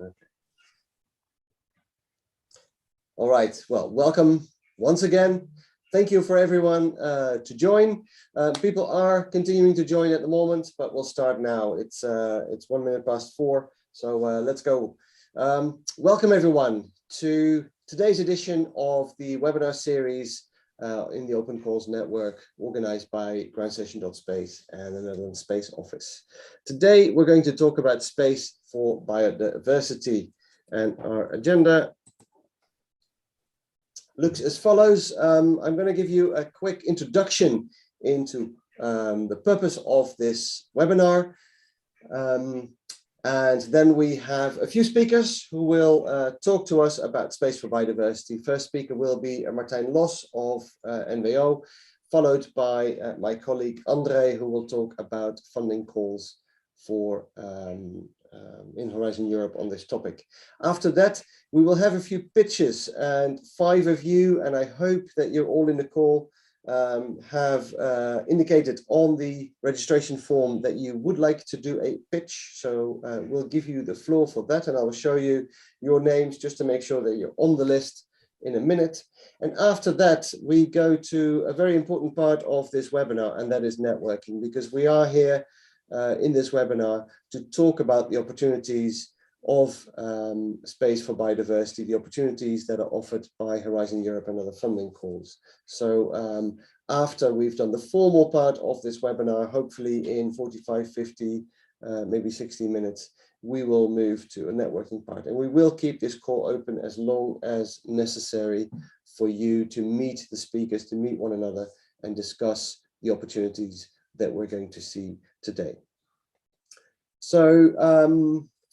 Okay. All right, well, welcome once again. Thank you for everyone to join. People are continuing to join at the moment, but we'll start now. It's 1 minute past 4, so let's go. Welcome everyone to today's edition of the webinar series in the Open Calls Network, organized by Groundstation dotSPACE and the Netherlands Space Office. Today, we're going to talk about space for biodiversity, and our agenda looks as follows. I'm going to give you a quick introduction into the purpose of this webinar. And then we have a few speakers who will talk to us about space for biodiversity. First speaker will be Martijn Los of NWO, followed by my colleague Andrei, who will talk about funding calls for in Horizon Europe on this topic. After that, we will have a few pitches, and 5 of you, and I hope that you're all in the call, have indicated on the registration form that you would like to do a pitch. So we'll give you the floor for that, and I will show you your names just to make sure that you're on the list in a minute. And after that, we go to a very important part of this webinar, and that is networking, because we are here in this webinar to talk about the opportunities of space for biodiversity, the opportunities that are offered by Horizon Europe and other funding calls. So after we've done the formal part of this webinar, hopefully in 45, 50, maybe 60 minutes, we will move to a networking part. And we will keep this call open as long as necessary for you to meet the speakers, to meet one another and discuss the opportunities that we're going to see today. So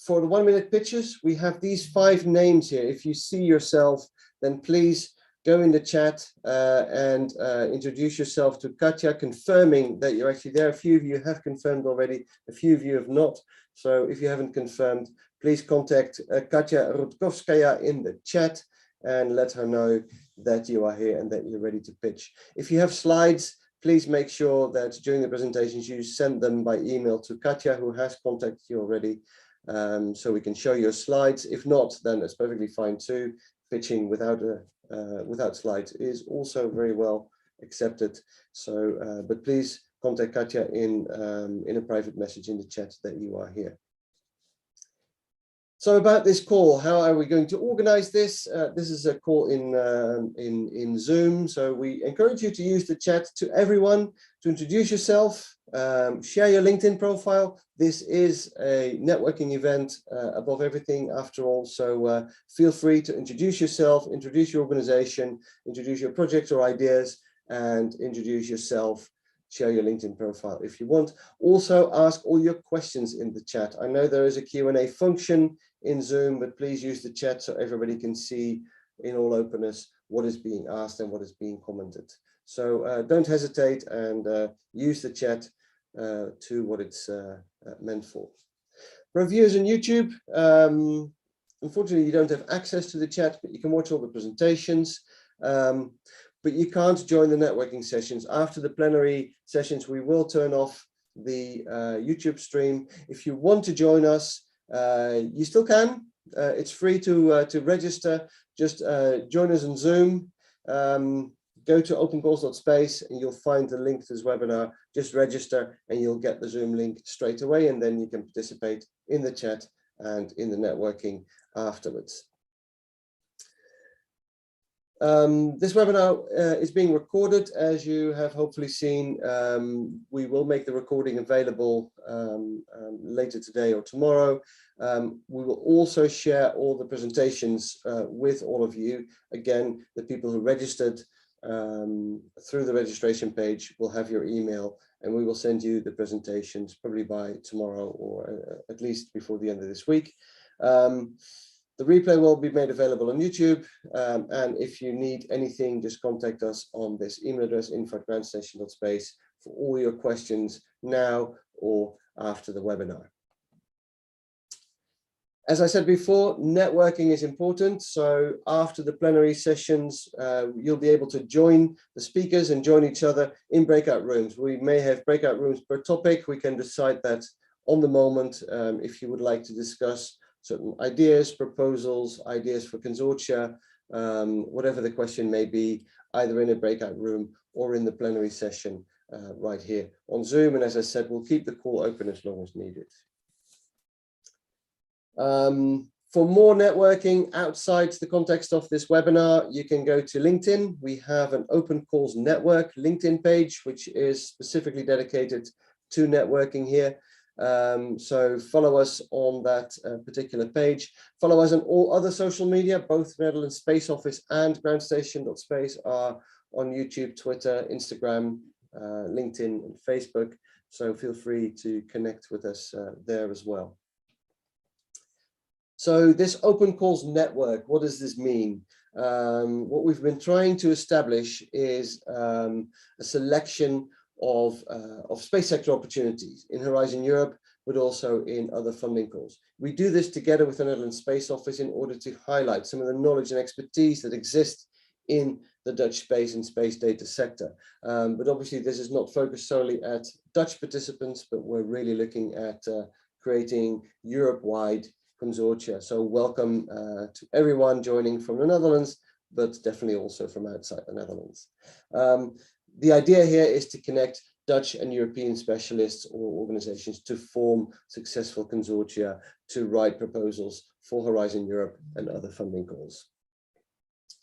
for the 1 minute pitches, we have these 5 names here. If you see yourself, then please go in the chat and introduce yourself to Katja, confirming that you're actually there. A few of you have confirmed already, a few of you have not. So if you haven't confirmed, please contact Katja Rutkowskaja in the chat and let her know that you are here and that you're ready to pitch. If you have slides, please make sure that during the presentations you send them by email to Katja, who has contacted you already, so we can show your slides. If not, then that's perfectly fine too. Pitching without slides is also very well accepted. So, but please contact Katja in a private message in the chat that you are here. So about this call, how are we going to organize this? This is a call in Zoom. So we encourage you to use the chat to everyone, to introduce yourself, share your LinkedIn profile. This is a networking event above everything after all. So feel free to introduce yourself, introduce your organization, introduce your projects or ideas, and introduce yourself. Share your LinkedIn profile if you want. Also ask all your questions in the chat. I know there is a Q&A function in Zoom, but please use the chat so everybody can see in all openness what is being asked and what is being commented. So don't hesitate and use the chat to what it's meant for. For viewers on YouTube, unfortunately you don't have access to the chat, but you can watch all the presentations. But you can't join the networking sessions. After the plenary sessions, we will turn off the YouTube stream. If you want to join us, you still can. It's free to register. Just join us on Zoom. Go to opencalls.space and you'll find the link to this webinar. Just register and you'll get the Zoom link straight away, and then you can participate in the chat and in the networking afterwards. This webinar is being recorded, as you have hopefully seen. We will make the recording available later today or tomorrow. We will also share all the presentations with all of you. Again, the people who registered through the registration page will have your email, and we will send you the presentations probably by tomorrow or at least before the end of this week. The replay will be made available on YouTube, and if you need anything, just contact us on this email address, info@groundstation.space, for all your questions now or after the webinar. As I said before, networking is important. So after the plenary sessions, you'll be able to join the speakers and join each other in breakout rooms. We may have breakout rooms per topic. We can decide that on the moment if you would like to discuss certain ideas, proposals, ideas for consortia, whatever the question may be, either in a breakout room or in the plenary session right here on Zoom. And as I said, we'll keep the call open as long as needed. For more networking outside the context of this webinar, you can go to LinkedIn. We have an Open Calls Network LinkedIn page, which is specifically dedicated to networking here. So follow us on that particular page. Follow us on all other social media. Both Netherlands Space Office and Groundstation dotSPACE are on YouTube, Twitter, Instagram, LinkedIn, and Facebook. So feel free to connect with us there as well. So this Open Calls Network, what does this mean? What we've been trying to establish is a selection of space sector opportunities in Horizon Europe, but also in other funding calls. We do this together with the Netherlands Space Office in order to highlight some of the knowledge and expertise that exist in the Dutch space and space data sector. But obviously this is not focused solely at Dutch participants, but we're really looking at creating Europe-wide consortia. So welcome to everyone joining from the Netherlands, but definitely also from outside the Netherlands. The idea here is to connect Dutch and European specialists or organizations to form successful consortia to write proposals for Horizon Europe and other funding calls.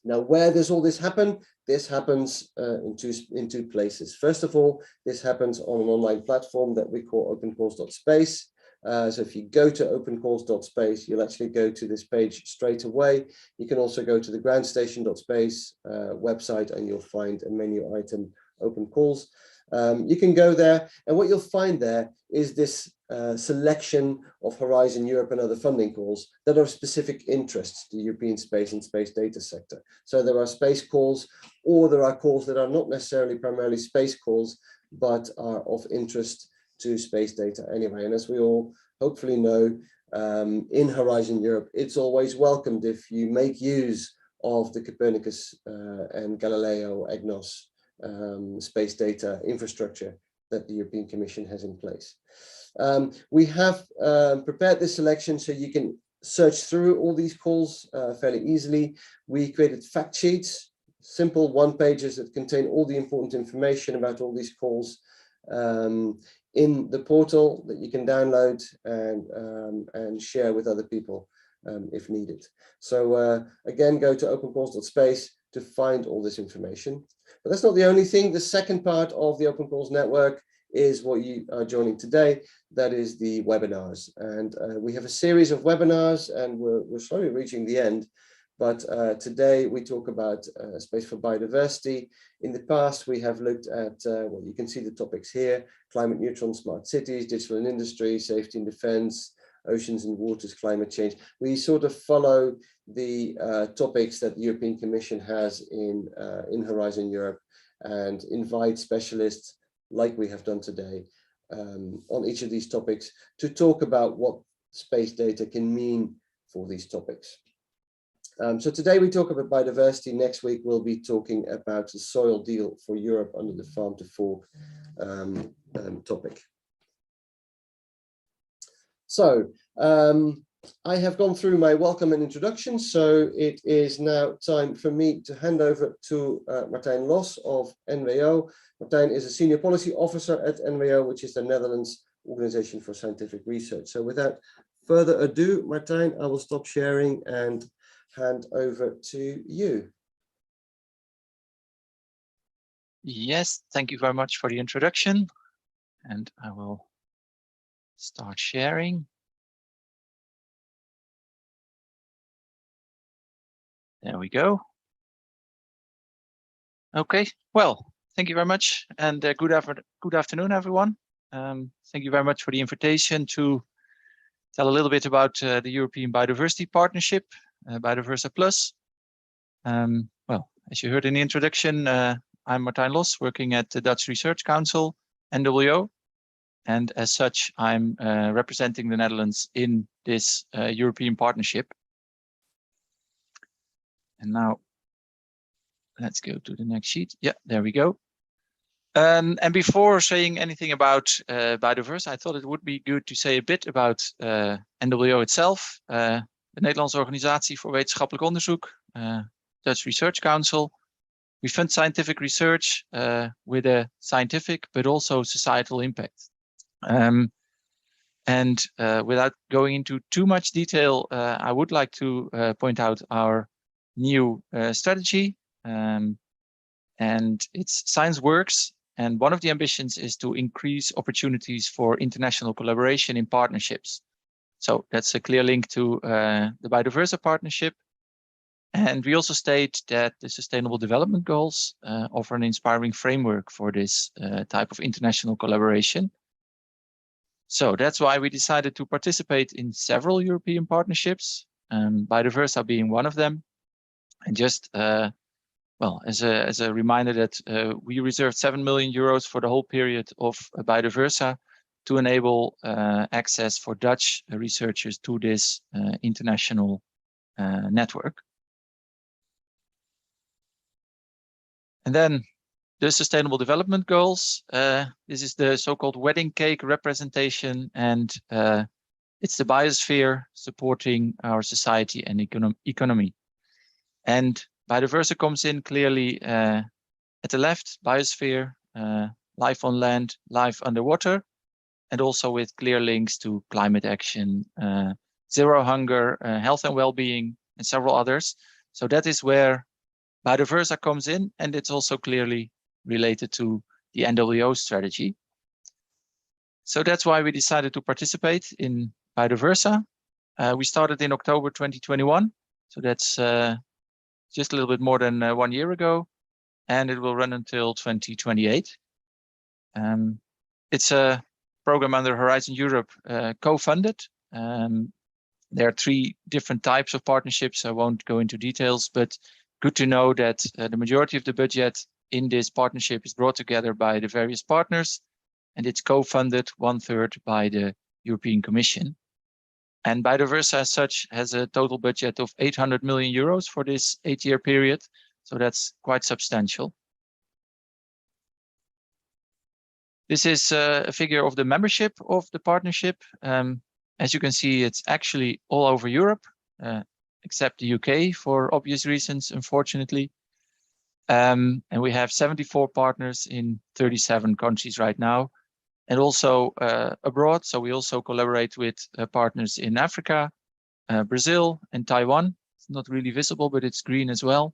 Now, where does all this happen? This happens in two places. First of all, this happens on an online platform that we call opencalls.space. So if you go to opencalls.space, you'll actually go to this page straight away. You can also go to the groundstation.space website and you'll find a menu item, Open Calls. You can go there, and what you'll find there is this selection of Horizon Europe and other funding calls that are of specific interests to the European space and space data sector. So there are space calls, or there are calls that are not necessarily primarily space calls, but are of interest to space data anyway. And as we all hopefully know, in Horizon Europe, it's always welcomed if you make use of the Copernicus and Galileo EGNOS space data infrastructure that the European Commission has in place. We have prepared this selection so you can search through all these calls fairly easily. We created fact sheets, simple one-pagers that contain all the important information about all these calls in the portal that you can download and share with other people if needed. So again, go to opencalls.space to find all this information. But that's not the only thing. The second part of the Open Calls Network is what you are joining today. That is the webinars. And we have a series of webinars, and we're slowly reaching the end. But today we talk about space for biodiversity. In the past, we have looked at, well, you can see the topics here: climate neutral and smart cities, digital and industry, safety and defense, oceans and waters, climate change. We sort of follow the topics that the European Commission has in Horizon Europe and invite specialists, like we have done today, on each of these topics to talk about what space data can mean for these topics. So today we talk about biodiversity. Next week we'll be talking about the soil deal for Europe under the Farm to Fork topic. So I have gone through my welcome and introduction, so it is now time for me to hand over to Martijn Los of NWO. Martijn is a senior policy officer at NWO, which is the Netherlands Organization for Scientific Research. So without further ado, Martijn, I will stop sharing and hand over to you. Yes, thank you very much for the introduction, and I will start sharing. There we go. Okay, well, thank you very much, and good afternoon, everyone. Thank you very much for the invitation to tell a little bit about the European Biodiversity Partnership, Biodiversa Plus. Well, as you heard in the introduction, I'm Martijn Los, working at the Dutch Research Council, NWO, and as such, I'm representing the Netherlands in this European partnership. And now let's go to the next sheet. Yeah, there we go. And before saying anything about biodiversity, I thought it would be good to say a bit about NWO itself, the Nederlandse Organisatie voor Wetenschappelijk Onderzoek, Dutch Research Council. We fund scientific research with a scientific but also societal impact. Without going into too much detail, I would like to point out our new strategy, and it's Science Works. And one of the ambitions is to increase opportunities for international collaboration in partnerships. So that's a clear link to the Biodiversity Partnership. And we also state that the Sustainable Development Goals offer an inspiring framework for this type of international collaboration. So that's why we decided to participate in several European partnerships, Biodiversity being one of them. And just, well, as a reminder that we reserved 7 million euros for the whole period of Biodiversity to enable access for Dutch researchers to this international network. And then the Sustainable Development Goals. This is the so-called wedding cake representation, and it's the biosphere supporting our society and economy. And biodiversity comes in clearly at the left, biosphere, life on land, life underwater, and also with clear links to climate action, zero hunger, health and well-being, and several others. So that is where biodiversity comes in, and it's also clearly related to the NWO strategy. So that's why we decided to participate in biodiversity. We started in October 2021, so that's just a little bit more than 1 year ago, and it will run until 2028. It's a program under Horizon Europe, co-funded. There are 3 different types of partnerships. I won't go into details, but good to know that the majority of the budget in this partnership is brought together by the various partners, and it's co-funded 1/3 by the European Commission. And Biodiversity as such has a total budget of 800 million euros for this 8-year period. So that's quite substantial. This is a figure of the membership of the partnership. As you can see, it's actually all over Europe, except the UK for obvious reasons, unfortunately. And we have 74 partners in 37 countries right now, and also abroad. So we also collaborate with partners in Africa, Brazil, and Taiwan. It's not really visible, but it's green as well.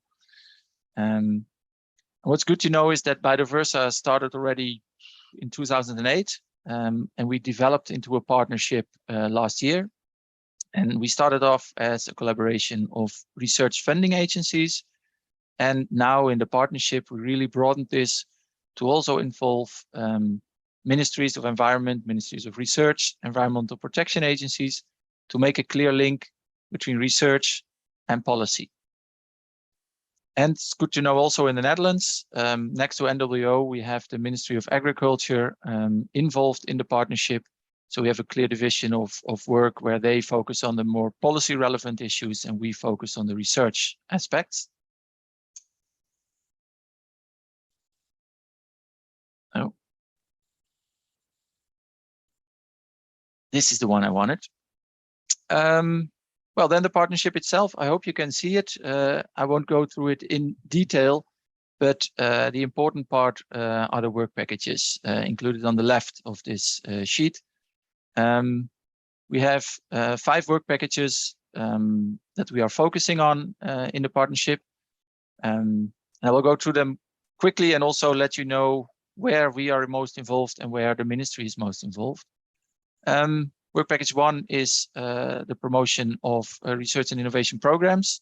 What's good to know is that Biodiversity started already in 2008, and we developed into a partnership last year. And we started off as a collaboration of research funding agencies. And now in the partnership, we really broadened this to also involve ministries of environment, ministries of research, environmental protection agencies, to make a clear link between research and policy. And it's good to know also in the Netherlands, next to NWO, we have the Ministry of Agriculture involved in the partnership. So we have a clear division of work where they focus on the more policy relevant issues and we focus on the research aspects. Oh. This is the one I wanted. Well, then the partnership itself, I hope you can see it. I won't go through it in detail, but the important part are the work packages included on the left of this sheet. We have 5 work packages that we are focusing on in the partnership. And I will go through them quickly and also let you know where we are most involved and where the ministry is most involved. Work package 1 is the promotion of research and innovation programs.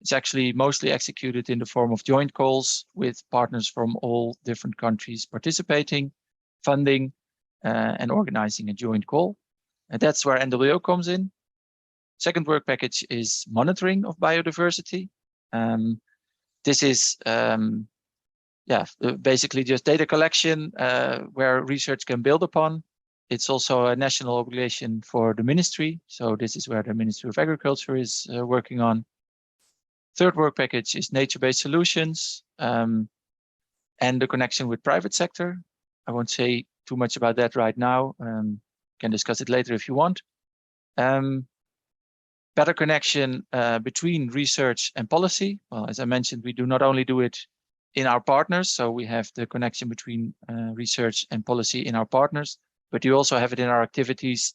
It's actually mostly executed in the form of joint calls with partners from all different countries participating, funding, and organizing a joint call. And that's where NWO comes in. Second work package is monitoring of biodiversity. This is basically just data collection where research can build upon. It's also a national obligation for the ministry. So this is where the Ministry of Agriculture is working on. Third work package is nature-based solutions. And and the connection with private sector. I won't say too much about that right now. Can discuss it later if you want. Better connection between research and policy. Well, as I mentioned, we do not only do it in our partners, so we have the connection between research and policy in our partners, but you also have it in our activities.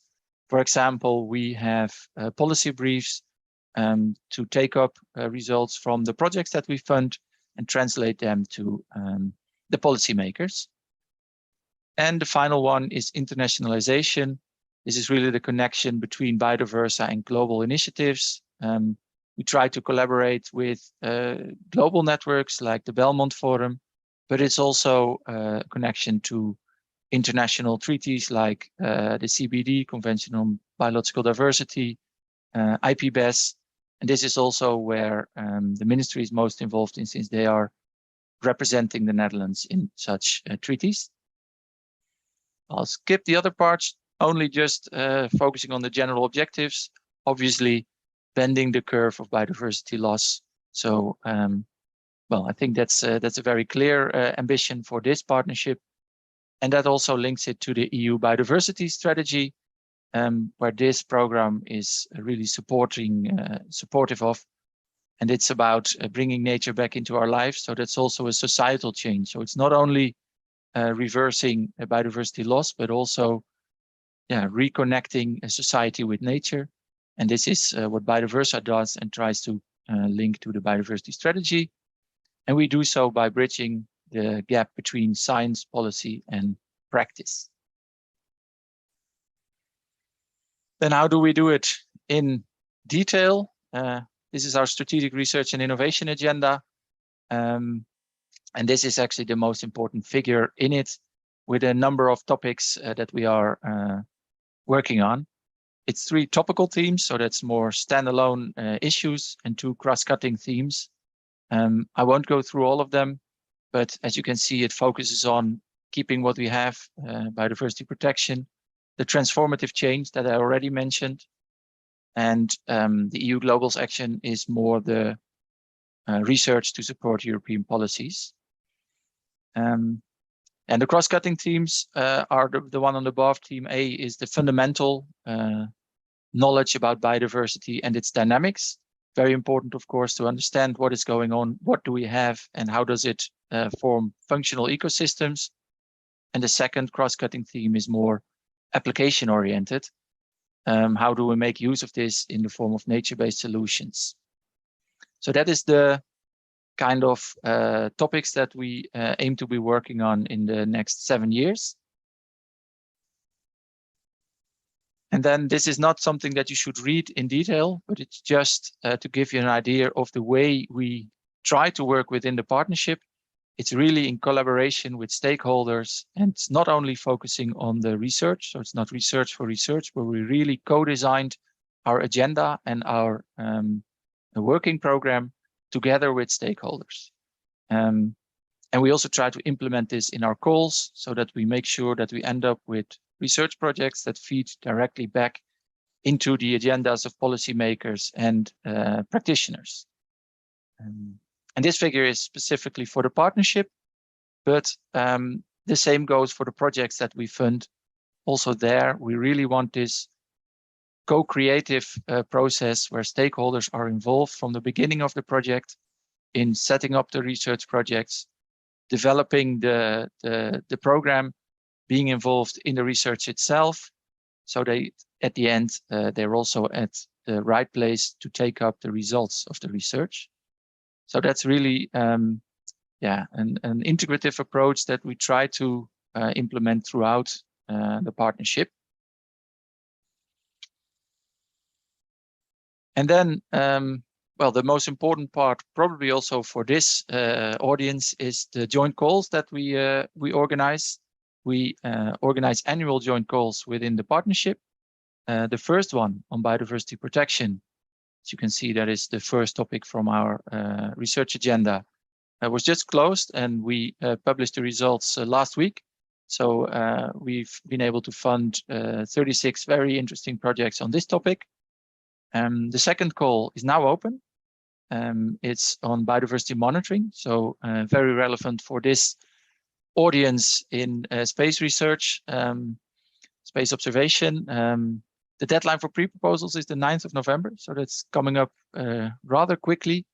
For example, we have policy briefs to take up results from the projects that we fund and translate them to the policymakers. And the final one is internationalization. This is really the connection between Biodiversa and global initiatives. We try to collaborate with global networks like the Belmont Forum, but it's also a connection to international treaties like the CBD, Convention on Biological Diversity, IPBES. And this is also where the ministry is most involved in, since they are representing the Netherlands in such treaties. I'll skip the other parts, only just focusing on the general objectives. Obviously, bending the curve of biodiversity loss. So, well, I think that's a very clear ambition for this partnership. And that also links it to the EU biodiversity strategy, where this program is really supportive of. And it's about bringing nature back into our lives. So that's also a societal change. So it's not only reversing biodiversity loss, but also reconnecting a society with nature. And this is what Biodiversa does and tries to link to the biodiversity strategy. And we do so by bridging the gap between science, policy, and practice. Then how do we do it in detail? This is our strategic research and innovation agenda. And this is actually the most important figure in it, with a number of topics that we are working on. It's 3 topical themes, so that's more standalone issues, and 2 cross-cutting themes. I won't go through all of them, but as you can see, it focuses on keeping what we have, biodiversity protection, the transformative change that I already mentioned, and the EU Globals Action is more the research to support European policies. And the cross-cutting themes are the one on the above. Theme A is the fundamental knowledge about biodiversity and its dynamics. Very important, of course, to understand what is going on, what do we have, and how does it form functional ecosystems. And the second cross-cutting theme is more application-oriented. How do we make use of this in the form of nature-based solutions? So that is the kind of topics that we aim to be working on in the next 7 years. And then this is not something that you should read in detail, but it's just to give you an idea of the way we try to work within the partnership. It's really in collaboration with stakeholders, and it's not only focusing on the research. So it's not research for research, but we really co-designed our agenda and our working program together with stakeholders. And we also try to implement this in our calls so that we make sure that we end up with research projects that feed directly back into the agendas of policymakers and practitioners. And this figure is specifically for the partnership, but the same goes for the projects that we fund. Also there, we really want this co-creative process where stakeholders are involved from the beginning of the project in setting up the research projects, developing the program, being involved in the research itself. So they, at the end, they're also at the right place to take up the results of the research. So that's really, an integrative approach that we try to implement throughout the partnership. And then, well, the most important part, probably also for this audience, is the joint calls that we organize. We organize annual joint calls within the partnership. The first one on biodiversity protection, as you can see, that is the first topic from our research agenda, was just closed, and we published the results last week. So we've been able to fund 36 very interesting projects on this topic. The second call is now open. It's on biodiversity monitoring, so very relevant for this audience in space research, space observation. The deadline for pre-proposals is the 9th of November, so that's coming up rather quickly.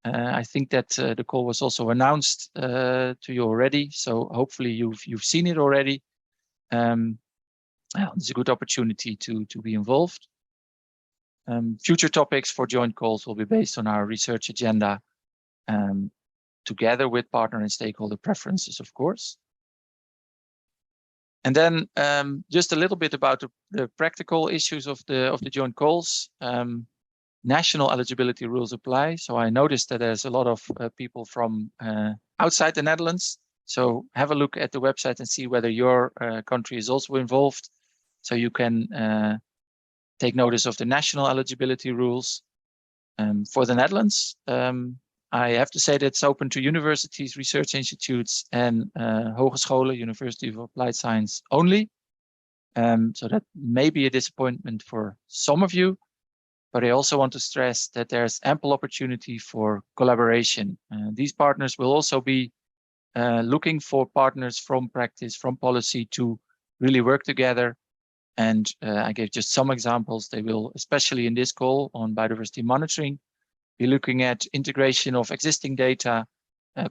I think that the call was also announced to you already, so hopefully you've seen it already. It's a good opportunity to be involved. Future topics for joint calls will be based on our research agenda, together with partner and stakeholder preferences, of course. And then just a little bit about the practical issues of the joint calls. National eligibility rules apply. So I noticed that there's a lot of people from outside the Netherlands. So have a look at the website and see whether your country is also involved. So you can take notice of the national eligibility rules. For the Netherlands, I have to say that it's open to universities, research institutes, and hogescholen, University of Applied Science only. So that may be a disappointment for some of you, but I also want to stress that there's ample opportunity for collaboration. These partners will also be looking for partners from practice, from policy to really work together. And I gave just some examples. They will, especially in this call on biodiversity monitoring, be looking at integration of existing data,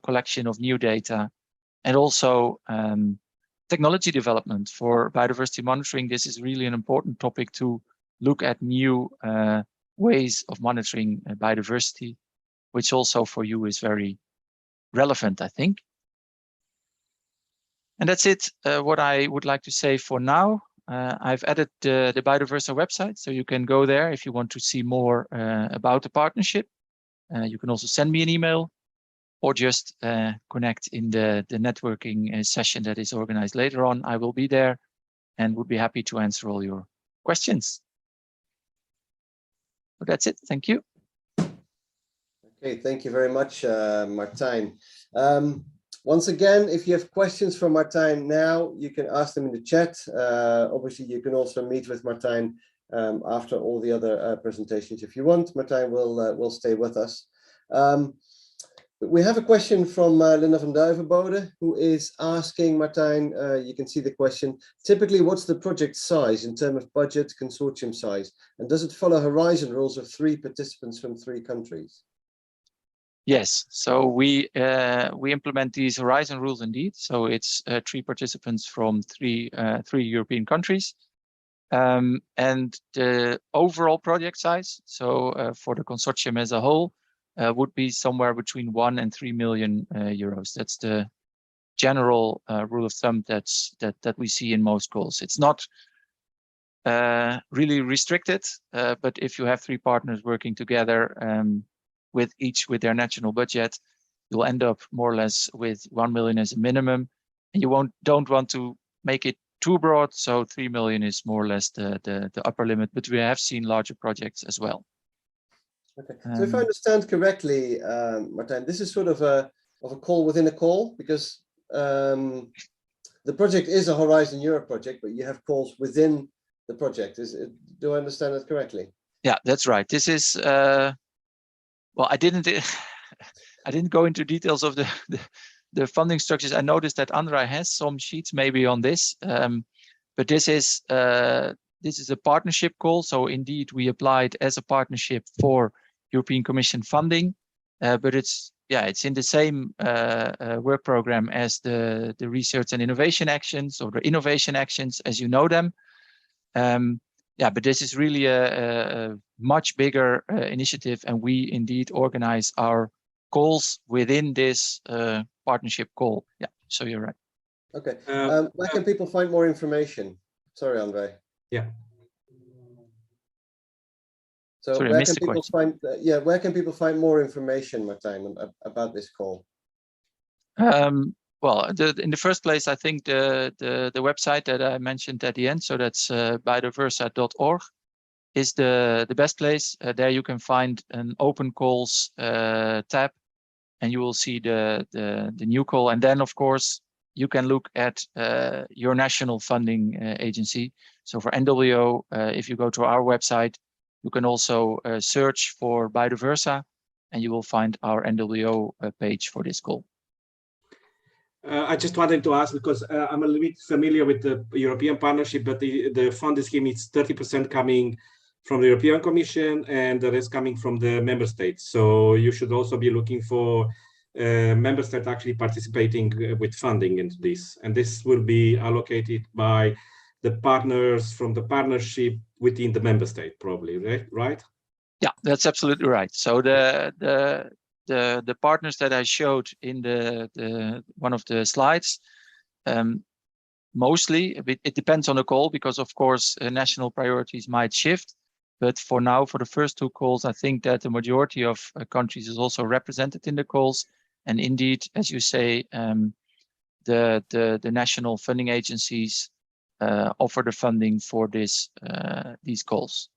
collection of new data, and also technology development for biodiversity monitoring. This is really an important topic to look at new ways of monitoring biodiversity, which also for you is very relevant, I think. And that's it, what I would like to say for now. I've added the Biodiversa website, so you can go there if you want to see more about the partnership. You can also send me an email or just connect in the networking session that is organized later on. I will be there and would be happy to answer all your questions. But that's it. Thank you. Okay, thank you very much, Martijn. Once again, if you have questions for Martijn now, you can ask them in the chat. Obviously, you can also meet with Martijn after all the other presentations if you want. Martijn will stay with us. We have a question from Linda van Duivenbode, who is asking Martijn, you can see the question, typically what's the project size in terms of budget, consortium size, and does it follow Horizon rules of 3 participants from 3 countries? Yes, so we implement these Horizon rules indeed. So it's 3 participants from 3 European countries. And the overall project size, so for the consortium as a whole, would be somewhere between 1 and 3 million euros. That's the general rule of thumb that we see in most calls. It's not really restricted, but if you have 3 partners working together, with each with their national budget, you'll end up more or less with 1 million as a minimum, and you don't want to make it too broad. So 3 million is more or less the upper limit, but we have seen larger projects as well. Okay, so if I understand correctly, Martijn, this is sort of a call within a call, because the project is a Horizon Europe project, but you have calls within the project. Do I understand that correctly? Yeah, that's right. This is well, I didn't go into details of the funding structures. I noticed that Andrei has some sheets maybe on this, but this is a partnership call. So indeed, we applied as a partnership for European Commission funding, but it's in the same work program as the research and innovation actions, or the innovation actions as you know them. But this is really a much bigger initiative, and we indeed organize our calls within this partnership call. Yeah, so you're right. Okay. Where can people find more information? Sorry, Andrei. Yeah. So sorry, where can people find? Where can people find more information, Martijn, about this call? Well, in the first place, I think the website that I mentioned at the end, so that's biodiversa.org, is the best place. There you can find an open calls tab, and you will see the new call. And then, of course, you can look at your national funding agency. So for NWO, if you go to our website, you can also search for Biodiversa, and you will find our NWO page for this call. I just wanted to ask, because I'm a little bit familiar with the European partnership, but the funding scheme is 30% coming from the European Commission and the rest coming from the member states. So you should also be looking for member states actually participating with funding into this. And this will be allocated by the partners from the partnership within the member state, probably, right? Yeah, that's absolutely right. So the partners that I showed in the one of the slides, mostly it depends on the call, because of course national priorities might shift. But for now, for the first two calls, I think that the majority of countries is also represented in the calls. And indeed, as you say, the national funding agencies offer the funding for these calls.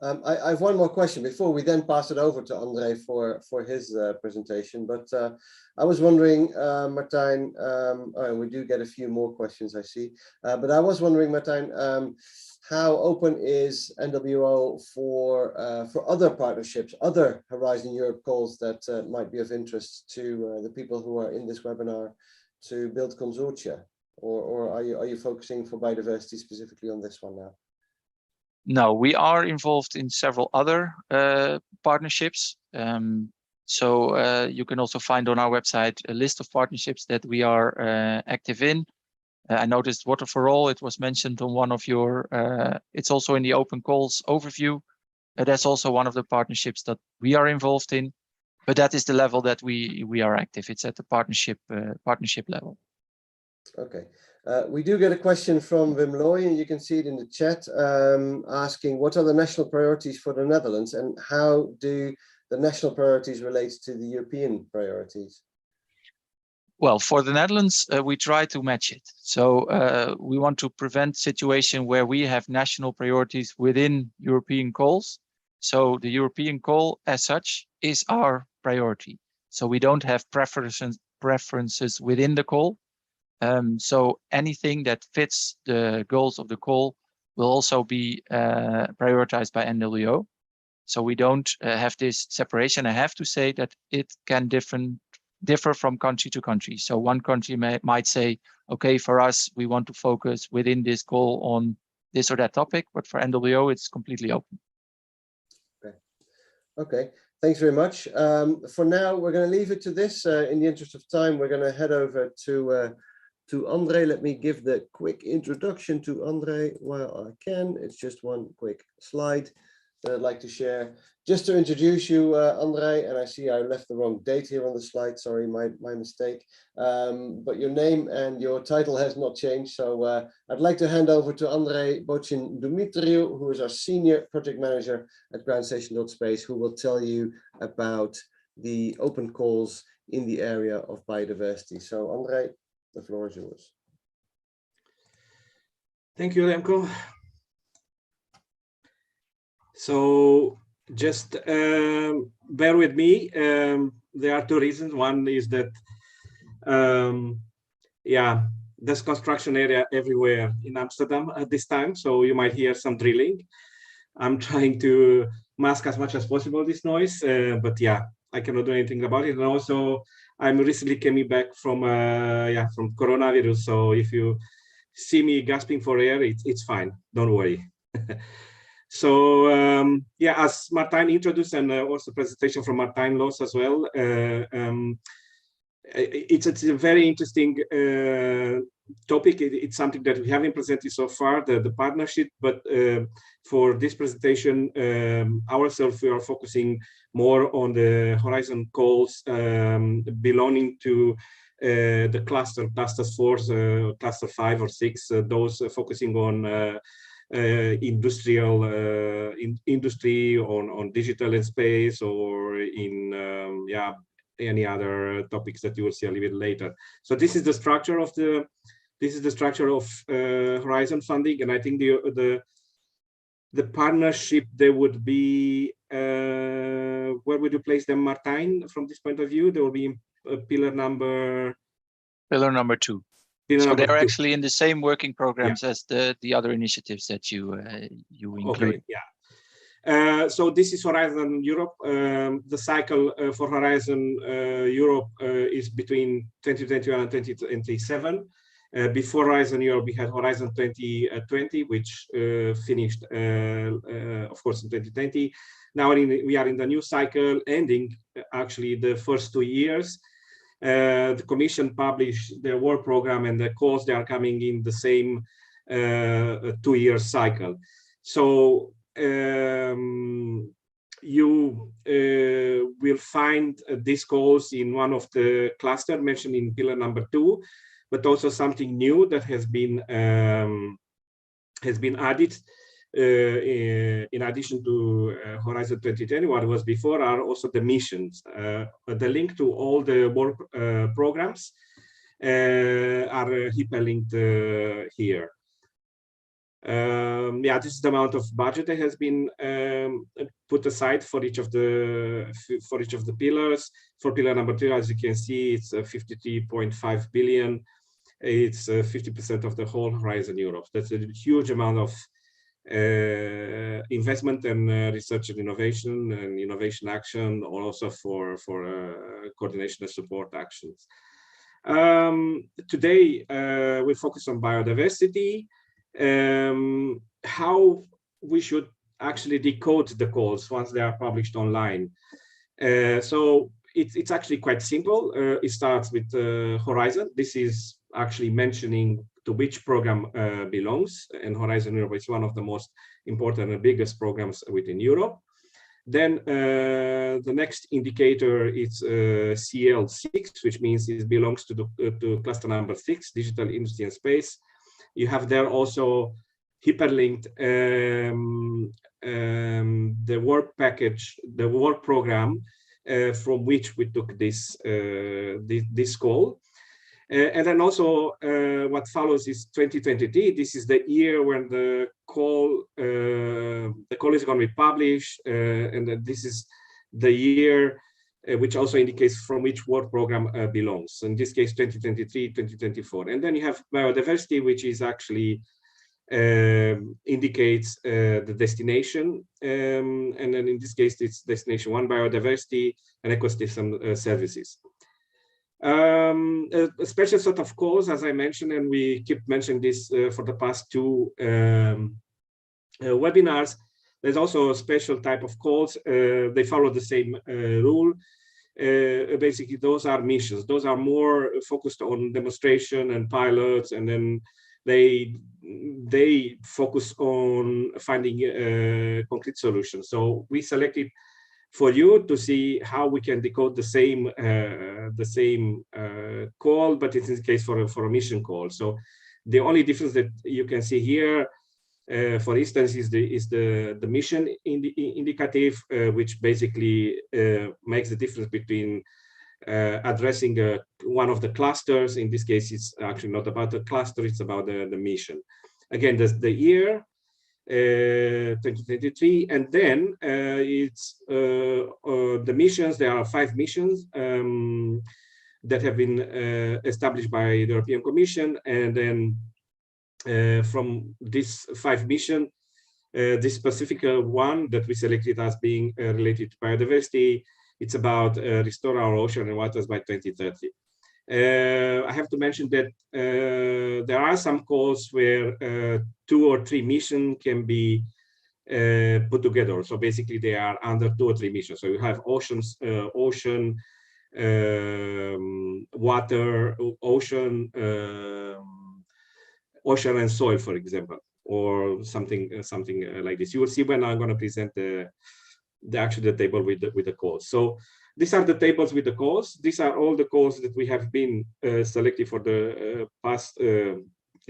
I have one more question before we then pass it over to Andrei for his presentation. But I was wondering, Martijn, we do get a few more questions, I see. But I was wondering, Martijn, how open is NWO for other partnerships, other Horizon Europe calls that might be of interest to the people who are in this webinar to build consortia, or are you focusing for biodiversity specifically on this one now? No, we are involved in several other partnerships. So you can also find on our website a list of partnerships that we are active in. I noticed Water for All, it was mentioned on one of your, it's also in the open calls overview. That's also one of the partnerships that we are involved in, but that is the level that we are active. It's at the partnership level. Okay. We do get a question from Wim Looy, and you can see it in the chat, asking what are the national priorities for the Netherlands and how do the national priorities relate to the European priorities? Well, for the Netherlands, we try to match it. So we want to prevent situation where we have national priorities within European calls. So the European call as such is our priority. So we don't have preferences within the call. So anything that fits the goals of the call will also be prioritized by NWO. So we don't have this separation. I have to say that it can differ from country to country. So one country might say, okay, for us, we want to focus within this call on this or that topic, but for NWO, it's completely open. Okay, thanks very much. For now, we're going to leave it to this. In the interest of time, we're going to head over to Andrei. Let me give the quick introduction to Andrei while I can. It's just one quick slide that I'd like to share. Just to introduce you, Andrei, and I see I left the wrong date here on the slide. Sorry, my mistake. But your name and your title has not changed. So I'd like to hand over to Andrei Bocin-Dumitriu, who is our Senior Project Manager at Groundstation dotSPACE, who will tell you about the open calls in the area of biodiversity. So Andrei, the floor is yours. Thank you, Remco. So just bear with me. There are two reasons. One is that, there's construction area everywhere in Amsterdam at this time. So you might hear some drilling. I'm trying to mask as much as possible this noise, but yeah, I cannot do anything about it. And also, I'm recently coming back from coronavirus. So if you see me gasping for air, it's fine. Don't worry. So as Martijn introduced, and also presentation from Martijn Los as well, it's a very interesting topic. It's something that we haven't presented so far, the partnership, but for this presentation, ourselves, we are focusing more on the Horizon calls belonging to the clusters 4, cluster 5 or 6, those focusing on industry on digital and space, or in any other topics that you will see a little bit later. So this is the structure of Horizon funding, and I think the partnership there would be where would you place them, Martijn? From this point of view, there will be pillar number 2. So they're actually in the same working programs as the other initiatives that you include. Okay, yeah. So this is Horizon Europe. The cycle for Horizon Europe is between 2021 and 2027. Before Horizon Europe, we had Horizon 2020, which finished, of course, in 2020. Now we are in the new cycle, ending actually the first 2 years. The Commission published their work program, and the calls, they are coming in the same 2-year cycle. So you will find these calls in one of the clusters mentioned in pillar number 2, but also something new that has been added in addition to Horizon 2020. What was before are also the missions. The link to all the work programs are hyperlinked here. Yeah, this is the amount of budget that has been put aside for each of the pillars. For pillar number 2, as you can see, it's 53.5 billion. It's 50% of the whole Horizon Europe. That's a huge amount of investment and research and innovation action, also for coordination and support actions. Today we focus on biodiversity. How we should actually decode the calls once they are published online. So it's actually quite simple. It starts with Horizon. This is actually mentioning to which program belongs, and Horizon Europe is one of the most important and biggest programs within Europe. Then the next indicator is CL6, which means it belongs to cluster number 6, Digital Industry and Space. You have there also hyperlinked the work package, the work program from which we took this call. And then also what follows is 2023. This is the year when the call is going to be published, and this is the year which also indicates from which work program belongs. In this case, 2023, 2024. And then you have biodiversity, which is actually indicates the destination. And then in this case, it's destination 1, biodiversity and ecosystem services. A special sort of calls, as I mentioned, and we keep mentioning this for the past 2 webinars. There's also a special type of calls. They follow the same rule. Basically, those are missions. Those are more focused on demonstration and pilots, and then they focus on finding concrete solutions. So we selected for you to see how we can decode the same call, but in this case for a mission call. So the only difference that you can see here, for instance, is the mission indicative, which basically makes the difference between addressing one of the clusters. In this case, it's actually not about the cluster; it's about the mission. Again, the year 2023, and then it's the missions. There are 5 missions that have been established by the European Commission, and then from this 5 missions, this specific one that we selected as being related to biodiversity, it's about restore our ocean and waters by 2030. I have to mention that there are some calls where 2 or 3 missions can be put together. So basically, they are under 2 or 3 missions. So you have oceans, ocean, water, ocean, ocean and soil, for example, or something like this. You will see when I'm going to present the table with the calls. So these are the tables with the calls. These are all the calls that we have been selected for the past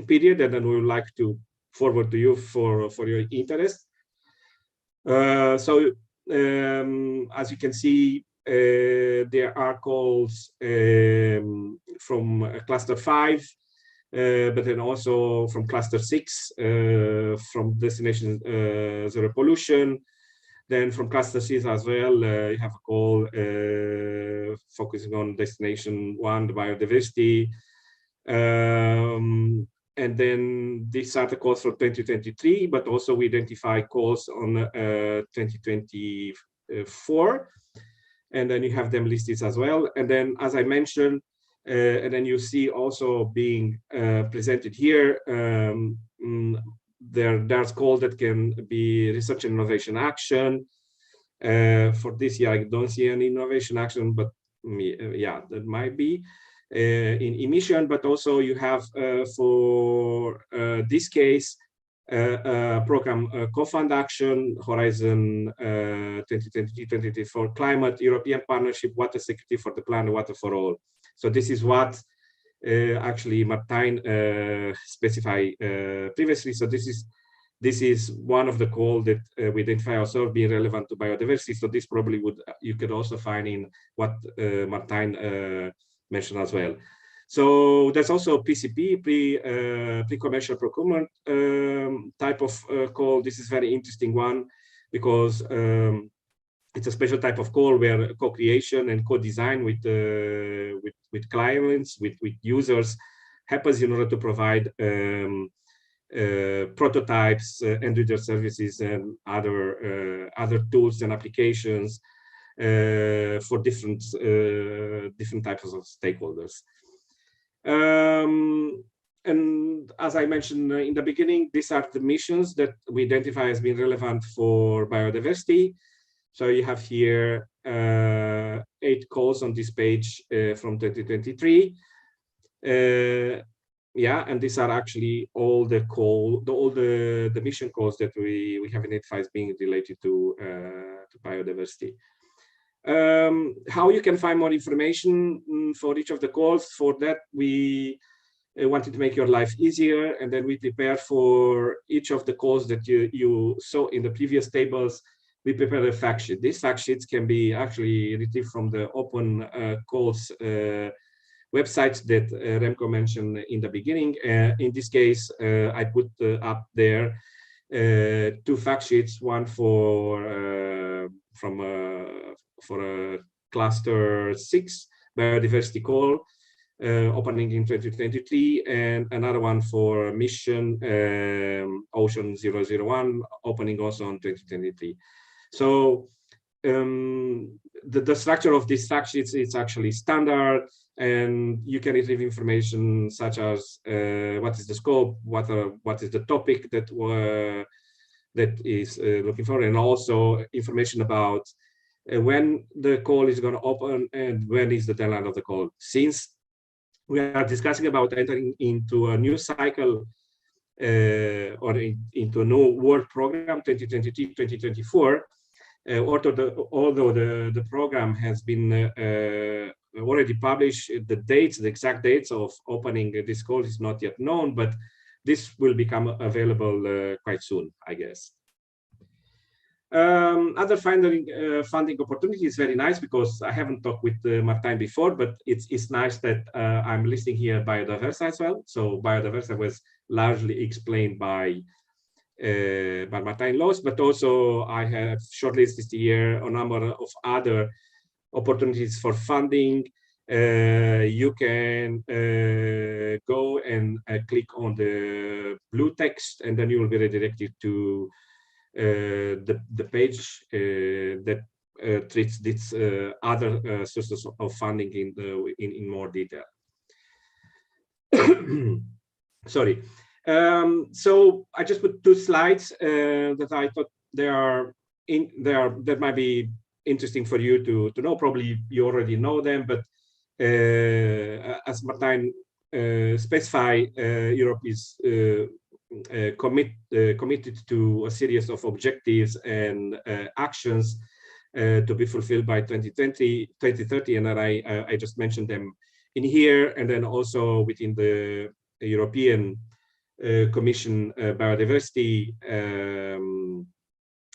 period, and then we would like to forward to you for your interest. So as you can see, there are calls from cluster 5, but then also from cluster 6, from destination 0 pollution. Then from cluster 6 as well, you have a call focusing on destination 1, the biodiversity. and then these are the calls for 2023, but also we identify calls on 2024. And then you have them listed as well. And then, as I mentioned, and then you see also being presented here, there's calls that can be research and innovation action. For this year, I don't see any innovation action, but yeah, that might be in emission. But also you have for this case, program co-fund action, Horizon 2020-2024 Climate, European Partnership, Water Security for the Planet, Water for All. So this is what actually Martijn specified previously. So this is one of the calls that we identify ourselves being relevant to biodiversity. So this probably you could also find in what Martijn mentioned as well. So there's also PCP, pre-commercial procurement type of call. This is very interesting one because it's a special type of call where co-creation and co-design with clients, with users happens in order to provide prototypes, end-user services, and other tools and applications for different types of stakeholders. And as I mentioned in the beginning, these are the missions that we identify as being relevant for biodiversity. So you have here 8 calls on this page from 2023. Yeah, and these are actually all the mission calls that we have identified as being related to biodiversity. How you can find more information for each of the calls? For that, we wanted to make your life easier, and then we prepared for each of the calls that you saw in the previous tables. We prepared a fact sheet. These fact sheets can be actually retrieved from the open calls websites that Remco mentioned in the beginning. In this case, I put up there 2 fact sheets, one for a cluster 6 biodiversity call opening in 2023, and another one for mission Ocean 001 opening also in 2023. So the structure of these fact sheets is actually standard, and you can retrieve information such as what is the scope, what is the topic that is looking for, and also information about when the call is going to open and when is the deadline of the call. Since we are discussing about entering into a new cycle or into a new world program 2023-2024, although the program has been already published, the exact dates of opening this call is not yet known, but this will become available quite soon, I guess. Other funding opportunity is very nice because I haven't talked with Martijn before, but it's nice that I'm listing here biodiversity as well. So biodiversity was largely explained by Martijn Los, but also I have shortlisted here a number of other opportunities for funding. You can go and click on the blue text, and then you will be redirected to the page that treats these other sources of funding in more detail. Sorry. So I just put 2 slides that I thought that might be interesting for you to know. Probably you already know them, but as Martijn specified, Europe is committed to a series of objectives and actions to be fulfilled by 2030, and then I just mentioned them in here, and then also within the European Commission biodiversity,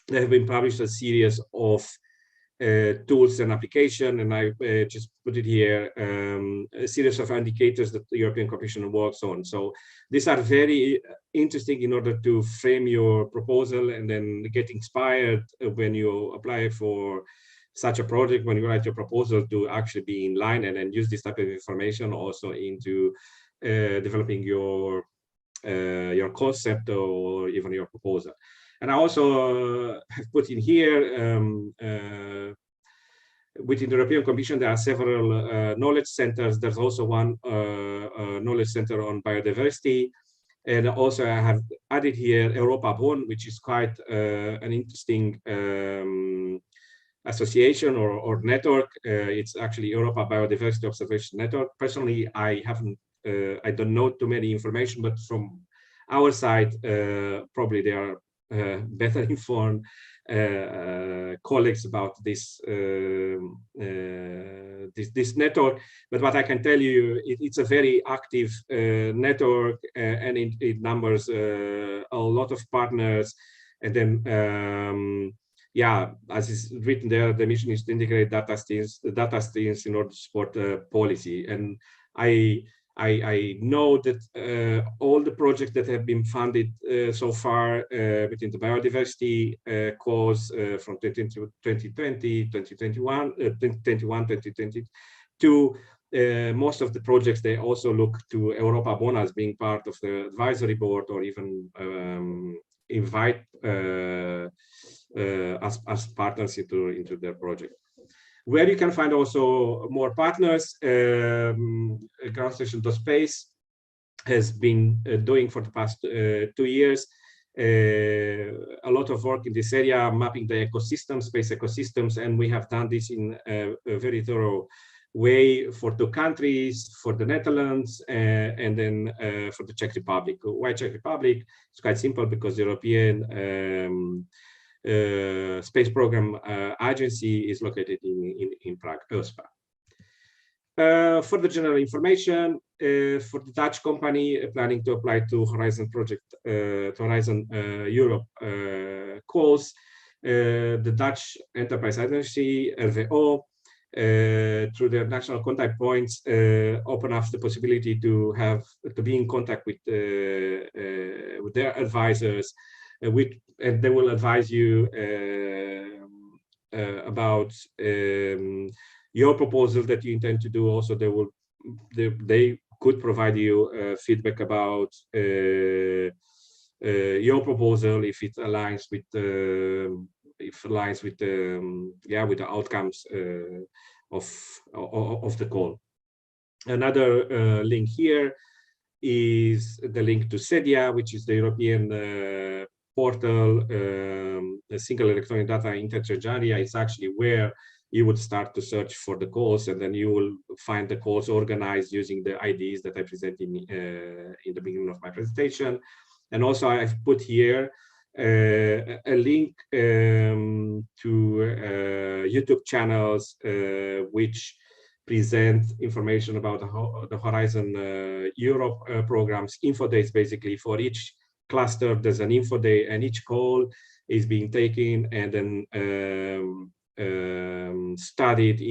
there have been published a series of tools and application, and I just put it here, a series of indicators that the European Commission works on. So these are very interesting in order to frame your proposal and then get inspired when you apply for such a project, when you write your proposal, to actually be in line and then use this type of information also into developing your your concept or even your proposal. And I also have put in here, within the European Commission, there are several knowledge centers. There's also one knowledge center on biodiversity. And also I have added here Europa Bonn, which is quite an interesting association or network. It's actually Europa Biodiversity Observation Network. Personally, I don't know too many information, but from our side, probably they are better informed colleagues about this this network. But what I can tell you, it's a very active network, and it numbers a lot of partners. And then yeah, as is written there, the mission is to integrate data streams in order to support policy. And I know that all the projects that have been funded so far within the biodiversity cause from 2020, 2021, 2022, most of the projects, they also look to Europa Bonn as being part of the advisory board, or even invite as partners into their project. Where you can find also more partners, Groundstation dotSPACE has been doing for the past 2 years a lot of work in this area, mapping the ecosystems, space ecosystems, and we have done this in a very thorough way for 2 countries, for the Netherlands, and then for the Czech Republic. Why Czech Republic? It's quite simple, because the European Space Program Agency is located in Prague, EUSPA. For the general information, for the Dutch company planning to apply to Horizon project, to Horizon Europe calls, the Dutch Enterprise Agency, RVO, through their national contact points, open up the possibility to be in contact with their advisors, and they will advise you about your proposal that you intend to do. Also, they could provide you feedback about your proposal if it aligns with with the outcomes of the call. Another link here is the link to CEDIA, which is the European portal, the single electronic data interchange area. Is actually where you would start to search for the calls, and then you will find the calls organized using the IDs that I presented in the beginning of my presentation. And also I've put here a link to YouTube channels which present information about the Horizon Europe programs, info days. Basically, for each cluster there's an info day, and each call is being taken and then studied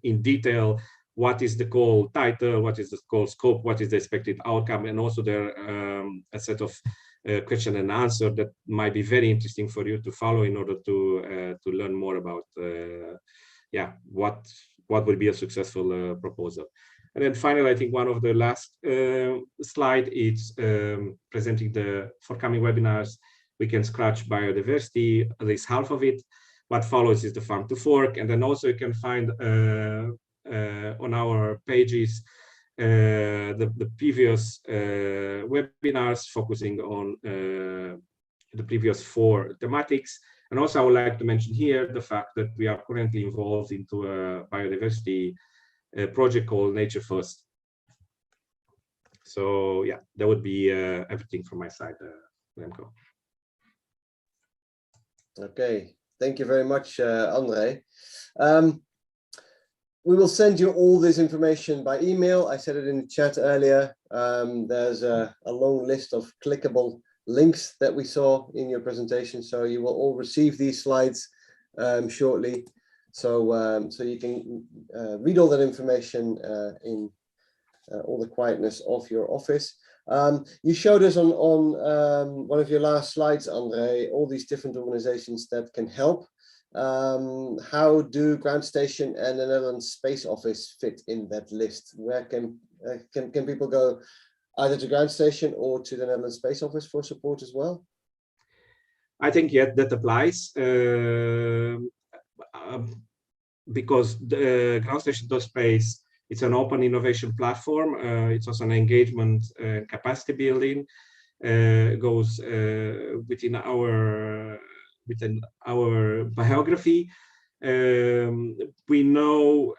in detail. What is the call title, what is the call scope, what is the expected outcome, and also there a set of question and answer that might be very interesting for you to follow in order to learn more about what will be a successful proposal. And then finally, I think one of the last slide is presenting the forthcoming webinars. We can scratch biodiversity, at least half of it. What follows is the farm to fork, and then also you can find on our pages the previous webinars focusing on the previous 4 thematics. And also I would like to mention here the fact that we are currently involved into a biodiversity project called Nature First. So yeah, that would be everything from my side, Remco. Okay, thank you very much, Andrei. We will send you all this information by email. I said it in the chat earlier. There's a long list of clickable links that we saw in your presentation, so you will all receive these slides shortly. So you can read all that information in all the quietness of your office. You showed us on one of your last slides, Andrei, all these different organizations that can help. How do Groundstation and the Netherlands Space Office fit in that list? Where can people go? either to Groundstation or to the Netherlands Space Office for support as well? I think that applies because the Groundstation dotSPACE, it's an open innovation platform. It's also an engagement capacity building. Goes within our biography. We know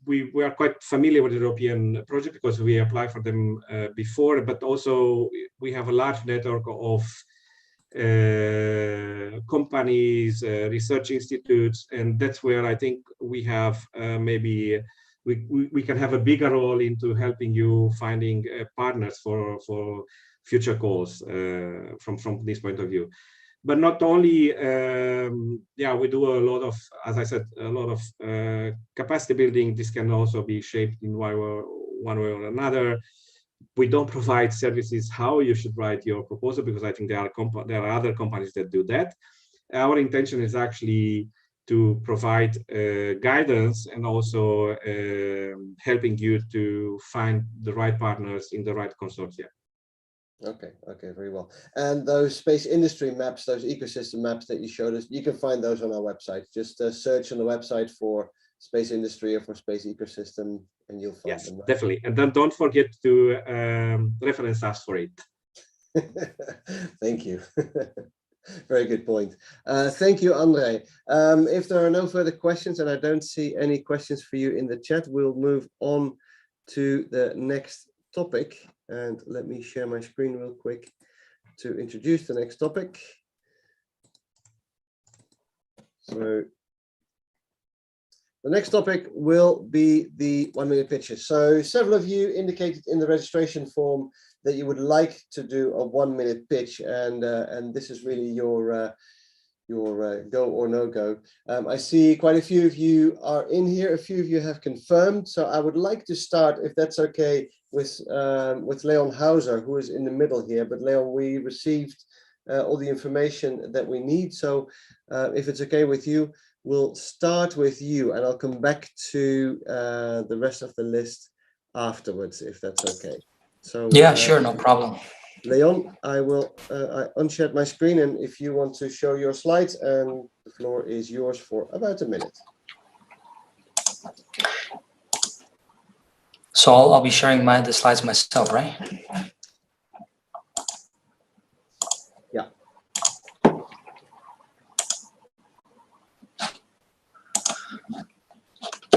we are quite familiar with the European project because we applied for them before, but also we have a large network of companies, research institutes, and that's where I think we have maybe we can have a bigger role into helping you finding partners for future calls from this point of view. But not only, we do a lot of, as I said, a lot of capacity building. This can also be shaped in one way or another. We don't provide services how you should write your proposal because I think there are other companies that do that. Our intention is actually to provide guidance and also helping you to find the right partners in the right consortia. Okay, very well. And those space industry maps, those ecosystem maps that you showed us, you can find those on our website. Just search on the website for space industry or for space ecosystem and you'll find them. Right? Definitely. And then don't forget to reference us for it. Thank you. Very good point. Thank you, Andrei. If there are no further questions, and I don't see any questions for you in the chat, we'll move on to the next topic. And let me share my screen real quick to introduce the next topic. So the next topic will be the 1 minute pitches. So several of you indicated in the registration form that you would like to do a 1 minute pitch, and this is really your go or no go. I see quite a few of you are in here. A few of you have confirmed. So I would like to start, if that's okay, with Leon Hauser, who is in the middle here. But Leon, we received all the information that we need. So if it's okay with you, we'll start with you, and I'll come back to the rest of the list afterwards, if that's okay. So yeah, sure, no problem. Leon, I will I unshared my screen, and if you want to show your slides, and the floor is yours for about a minute. So I'll be sharing the slides myself, right? Yeah.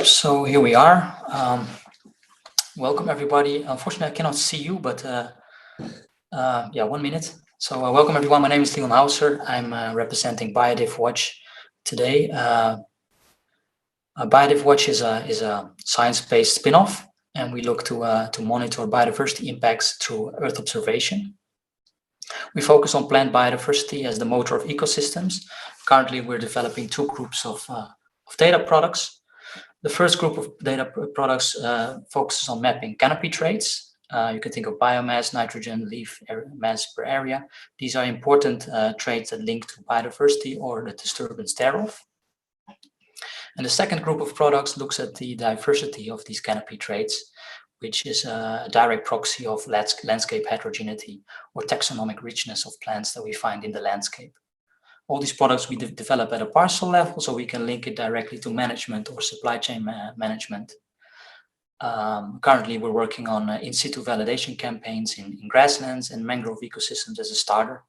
So here we are. Welcome everybody. Unfortunately, I cannot see you, but yeah, 1 minute. So welcome everyone. My name is Leon Hauser. I'm representing BiodiVWatch today. BiodiVWatch is a science-based spin-off, and we look to monitor biodiversity impacts through Earth observation. We focus on plant biodiversity as the motor of ecosystems. Currently, we're developing two groups of data products. The first group of data products focuses on mapping canopy traits. You can think of biomass, nitrogen, leaf mass per area. These are important traits that link to biodiversity or the disturbance thereof. And the second group of products looks at the diversity of these canopy traits, which is a direct proxy of landscape heterogeneity or taxonomic richness of plants that we find in the landscape. All these products we develop at a parcel level, so we can link it directly to management or supply chain management. Currently, we're working on in situ validation campaigns in grasslands and mangrove ecosystems as a starter.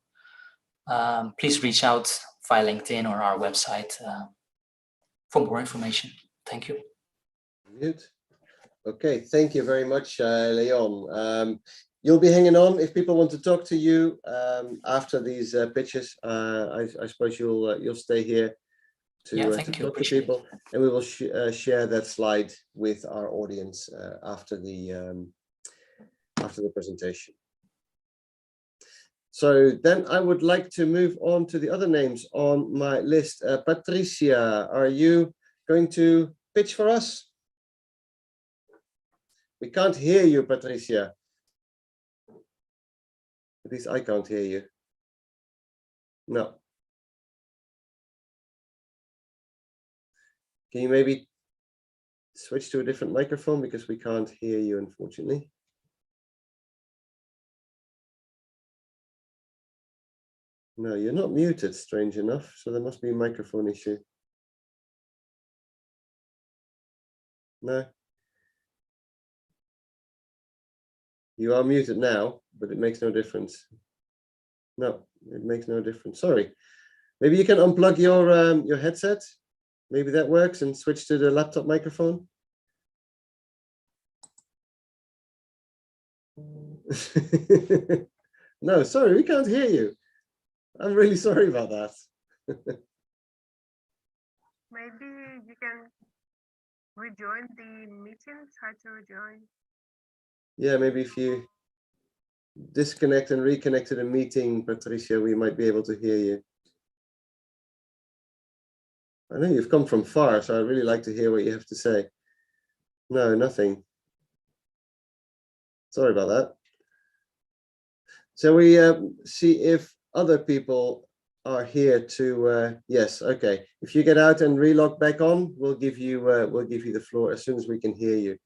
Please reach out via LinkedIn or our website for more information. Thank you. Good. Okay, thank you very much, Leon. You'll be hanging on if people want to talk to you after these pitches. I suppose you'll stay here to talk to people, and we will share that slide with our audience after the presentation. So then I would like to move on to the other names on my list. Patricia, are you going to pitch for us? We can't hear you, Patricia. At least I can't hear you. No. Can you maybe switch to a different microphone, because we can't hear you, unfortunately. No, you're not muted, strange enough. So there must be a microphone issue. No. You are muted now, but it makes no difference. No, it makes no difference. Sorry. Maybe you can unplug your headset. Maybe that works, and switch to the laptop microphone. No, sorry, we can't hear you. I'm really sorry about that. Maybe you can rejoin the meeting, try to rejoin. Yeah, maybe if you disconnect and reconnect to the meeting, Patricia, we might be able to hear you. I know you've come from far, so I'd really like to hear what you have to say. No, nothing. Sorry about that. Shall we see if other people are here to? Yes, okay. If you get out and relog back on, we'll give you the floor as soon as we can hear you.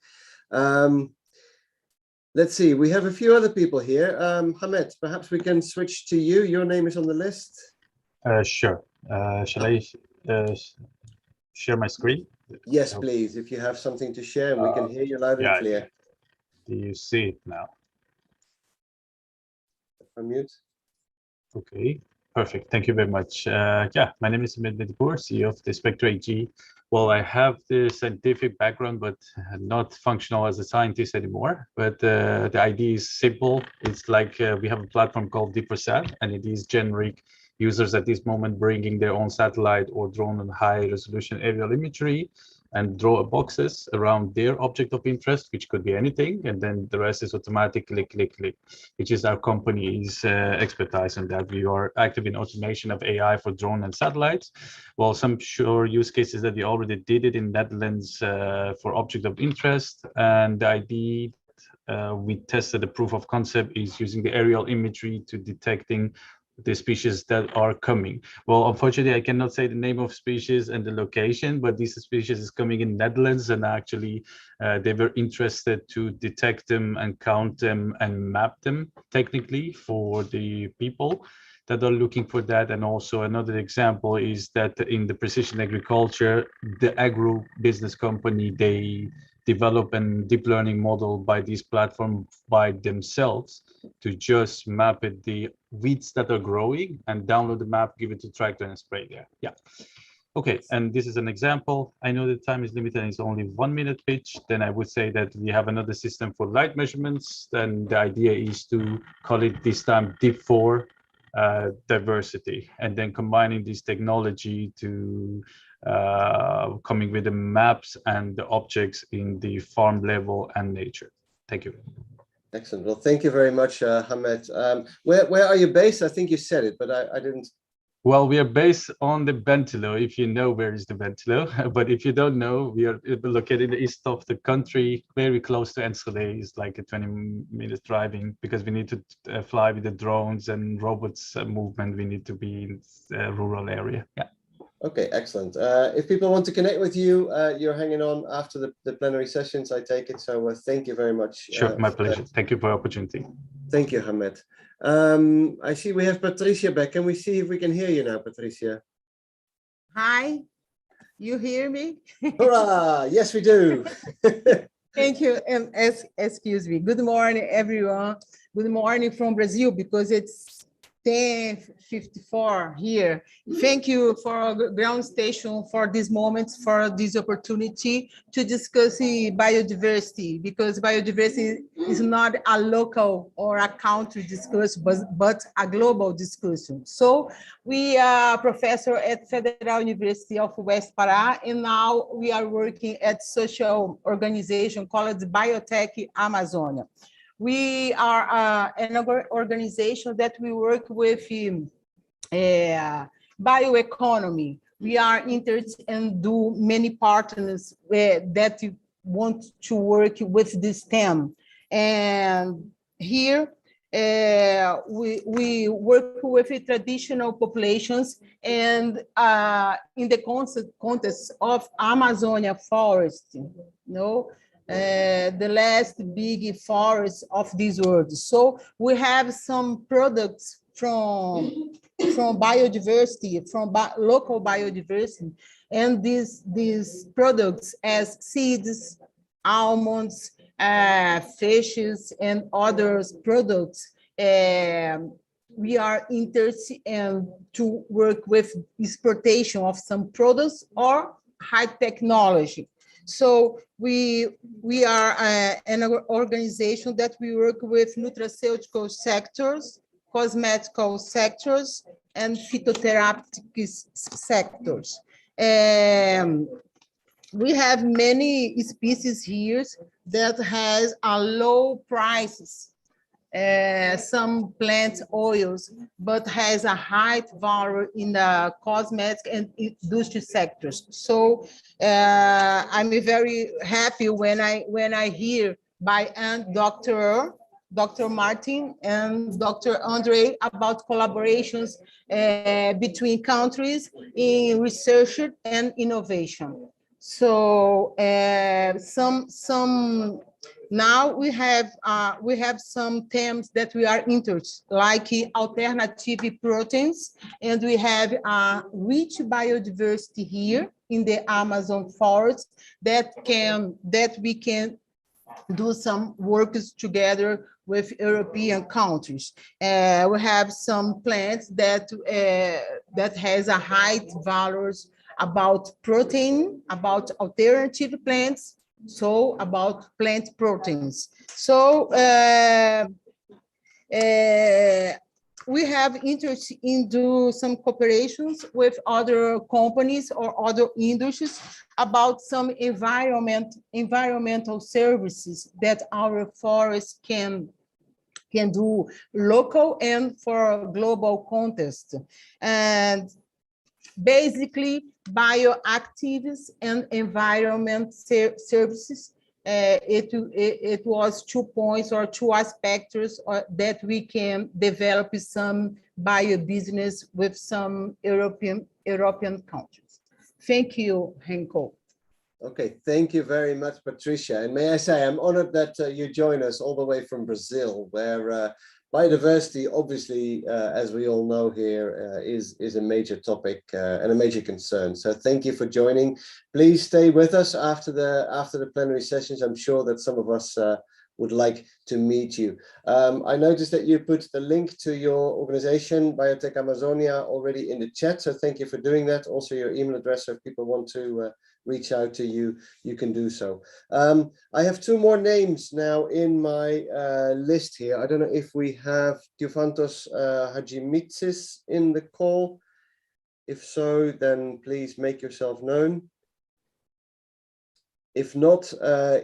Let's see. We have a few other people here. Hamed, perhaps we can switch to you. Your name is on the list. Sure. Shall I share my screen? Yes, please. If you have something to share, and we can hear you loud and clear. Do you see it now? Unmute. Okay, perfect. Thank you very much. Yeah, my name is Hamed Medipur, CEO of the Spectra AG. Well, I have the scientific background, but not functional as a scientist anymore. But the idea is simple. It's like we have a platform called DeeperSat, and it is generic users at this moment bringing their own satellite or drone and high resolution aerial imagery and draw boxes around their object of interest, which could be anything, and then the rest is automatically click, which is our company's expertise in that. We are active in automation of AI for drone and satellites. Well, some sure use cases that we already did it in Netherlands for object of interest, and the idea we tested the proof of concept is using the aerial imagery to detecting the species that are coming. Well, unfortunately, I cannot say the name of species and the location, but this species is coming in Netherlands, and actually they were interested to detect them and count them and map them technically for the people that are looking for that. And also another example is that in the precision agriculture, the agro business company, they develop a deep learning model by this platform by themselves to just map it, the weeds that are growing, and download the map, give it to tractor and spray there. Yeah. Okay, and this is an example. I know the time is limited and it's only 1 minute pitch. Then I would say that we have another system for light measurements. Then the idea is to call it this time Deep4 diversity, and then combining this technology to coming with the maps and the objects in the farm level and nature. Thank you. Excellent. Well, thank you very much, Hamed. Where are you based? I think you said it, but I didn't. Well, we are based on the Bentelo, if you know where is the Bentelo. But if you don't know, we are located in the east of the country, very close to Enschede. It's like a 20-minute driving, because we need to fly with the drones and robots movement. We need to be in a rural area. Yeah. Okay, excellent. If people want to connect with you, you're hanging on after the plenary sessions, I take it. So thank you very much. Sure, my pleasure. Thank you for the opportunity. Thank you, Hamed. I see we have Patricia back. Can we see if we can hear you now, Patricia? Hi, you hear me? Hurrah! Yes, we do. Thank you, and excuse me. Good morning, everyone. Good morning from Brazil, because it's 10:54 here. Thank you for Groundstation for this moment, for this opportunity to discuss biodiversity, because biodiversity is not a local or a country discussion, but a global discussion. So we are professor at Federal University of West Pará, and now we are working at social organization called Biotech Amazonia. We are an organization that we work with bioeconomy. We are interested and do many partners that want to work with this theme. And here we work with traditional populations, and in the context of Amazonia forest, the last big forest of this world. So we have some products biodiversity, from local biodiversity, and these products as seeds, almonds, fishes, and other products. We are interested in to work with exportation of some products or high technology. So we are an organization that we work with nutraceutical sectors, cosmetical sectors, and phytotherapeutic sectors. We have many species here that has a low prices, some plant oils, but has a high value in the cosmetic and industry sectors. So I'm very happy when I hear by Dr. Martin and Dr. Andrei about collaborations between countries in research and innovation. So now we have some themes that we are interested, like alternative proteins, and we have rich biodiversity here in the Amazon forest that we can do some works together with European countries. We have some plants that has a high values about protein, about alternative plants, so about plant proteins. So we have interest in do some cooperations with other companies or other industries about some environmental services that our forests can do local and for global context. And basically, bioactives and environment services. It was 2 points or 2 aspects that we can develop some bio business with some European countries. Thank you, Remco. Okay, thank you very much, Patricia. And may I say, I'm honored that you join us all the way from Brazil, where biodiversity, obviously, as we all know here, is a major topic and a major concern. So thank you for joining. Please stay with us after the plenary sessions. I'm sure that some of us would like to meet you. I noticed that you put the link to your organization, Biotech Amazonia, already in the chat. So thank you for doing that. Also your email address, so if people want to reach out to you, you can do so. I have 2 more names now in my list here. I don't know if we have Diophantos Hagimitsis in the call. If so, then please make yourself known. If not,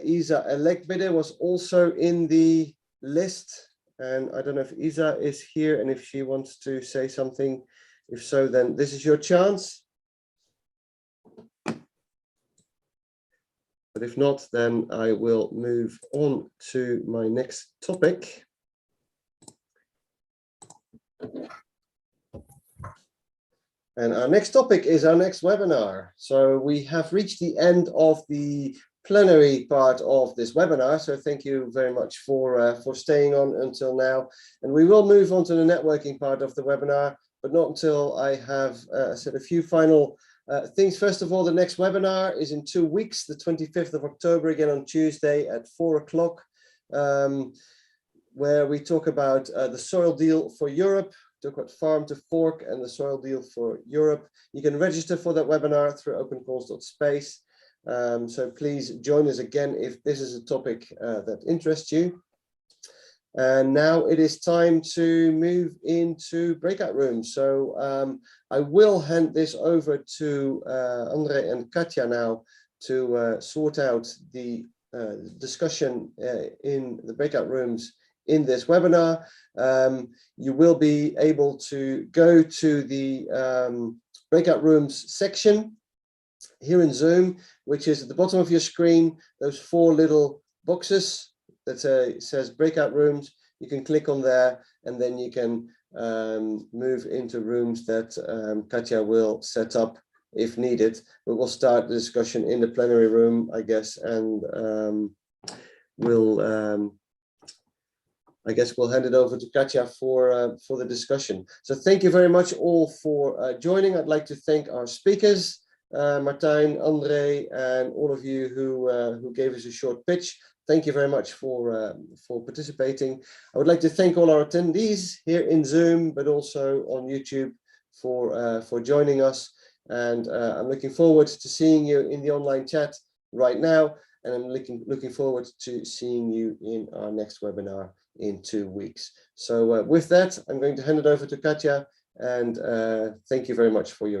Isa Elekbide was also in the list. And I don't know if Isa is here and if she wants to say something. If so, then this is your chance. But if not, then I will move on to my next topic. And our next topic is our next webinar. So we have reached the end of the plenary part of this webinar. So thank you very much for staying on until now. And we will move on to the networking part of the webinar, but not until I have said a few final things. First of all, the next webinar is in 2 weeks, the 25th of October, again on Tuesday at 4 o'clock, where we talk about the soil deal for Europe, talk about farm to fork and the soil deal for Europe. You can register for that webinar through opencalls.space. So please join us again if this is a topic that interests you. And now it is time to move into breakout rooms. So I will hand this over to Andrei and Katja now to sort out the discussion in the breakout rooms in this webinar. You will be able to go to the breakout rooms section here in Zoom, which is at the bottom of your screen, those 4 little boxes that says breakout rooms. You can click on there and then you can move into rooms that Katja will set up if needed. But we'll start the discussion in the plenary room, I guess, and we'll I guess we'll hand it over to Katja for the discussion. So thank you very much all for joining. I'd like to thank our speakers, Martijn, Andrei, and all of you who gave us a short pitch. Thank you very much for participating. I would like to thank all our attendees here in Zoom, but also on YouTube for joining us. And I'm looking forward to seeing you in the online chat right now. And I'm looking forward to seeing you in our next webinar in 2 weeks. So with that, I'm going to hand it over to Katja, and thank you very much for your attention.